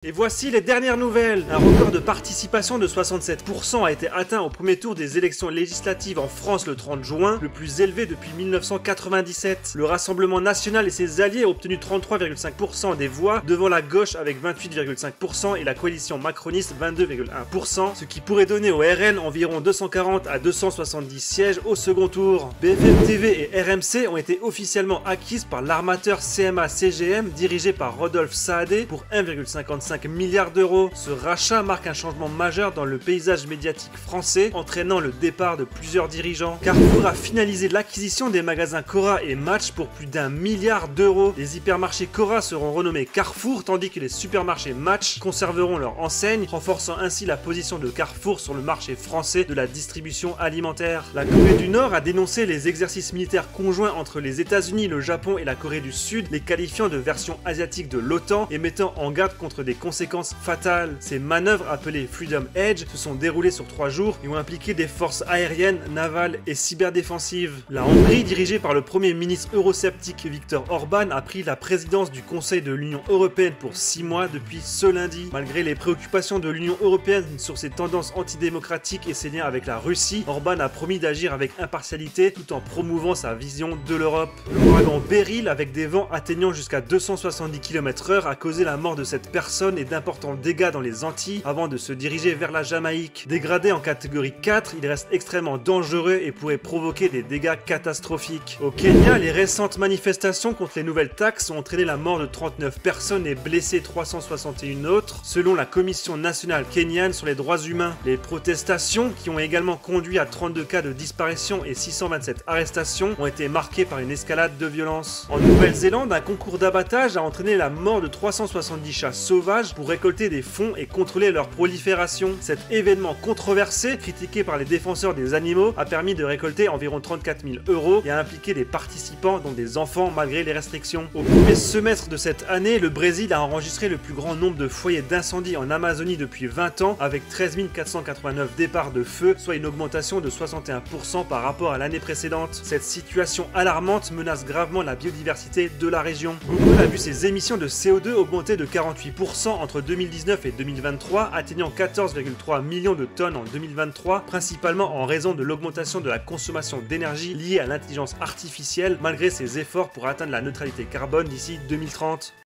Et voici les dernières nouvelles. Un record de participation de 67% a été atteint au premier tour des élections législatives en France le 30 juin, le plus élevé depuis 1997. Le Rassemblement national et ses alliés ont obtenu 33,5% des voix, devant la gauche avec 28,5% et la coalition macroniste 22,1%, ce qui pourrait donner au RN environ 240 à 270 sièges au second tour. BFM TV et RMC ont été officiellement acquises par l'armateur CMA-CGM dirigé par Rodolphe Saadé pour 1,55 milliards d'euros. Ce rachat marque un changement majeur dans le paysage médiatique français, entraînant le départ de plusieurs dirigeants. Carrefour a finalisé l'acquisition des magasins Cora et Match pour plus d'1 milliard d'euros. Les hypermarchés Cora seront renommés Carrefour, tandis que les supermarchés Match conserveront leur enseigne, renforçant ainsi la position de Carrefour sur le marché français de la distribution alimentaire. La Corée du Nord a dénoncé les exercices militaires conjoints entre les États-Unis, le Japon et la Corée du Sud, les qualifiant de version asiatique de l'OTAN et mettant en garde contre des conséquences fatales. Ces manœuvres appelées Freedom Edge se sont déroulées sur 3 jours et ont impliqué des forces aériennes, navales et cyberdéfensives. La Hongrie, dirigée par le premier ministre eurosceptique Viktor Orban, a pris la présidence du Conseil de l'Union européenne pour 6 mois depuis ce lundi. Malgré les préoccupations de l'Union européenne sur ses tendances antidémocratiques et ses liens avec la Russie, Orban a promis d'agir avec impartialité tout en promouvant sa vision de l'Europe. L'ouragan Beryl, avec des vents atteignant jusqu'à 270 km/h, a causé la mort de cette personne et d'importants dégâts dans les Antilles avant de se diriger vers la Jamaïque. Dégradé en catégorie 4, il reste extrêmement dangereux et pourrait provoquer des dégâts catastrophiques. Au Kenya, les récentes manifestations contre les nouvelles taxes ont entraîné la mort de 39 personnes et blessé 361 autres, selon la Commission nationale kenyane sur les droits humains. Les protestations, qui ont également conduit à 32 cas de disparition et 627 arrestations, ont été marquées par une escalade de violence. En Nouvelle-Zélande, un concours d'abattage a entraîné la mort de 370 chats sauvages pour récolter des fonds et contrôler leur prolifération. Cet événement controversé, critiqué par les défenseurs des animaux, a permis de récolter environ 34 000 € et a impliqué des participants dont des enfants malgré les restrictions. Au premier semestre de cette année, le Brésil a enregistré le plus grand nombre de foyers d'incendie en Amazonie depuis 20 ans, avec 13 489 départs de feu, soit une augmentation de 61% par rapport à l'année précédente. Cette situation alarmante menace gravement la biodiversité de la région. Google a vu ses émissions de CO2 augmenter de 48% entre 2019 et 2023, atteignant 14,3 millions de tonnes en 2023, principalement en raison de l'augmentation de la consommation d'énergie liée à l'intelligence artificielle, malgré ses efforts pour atteindre la neutralité carbone d'ici 2030.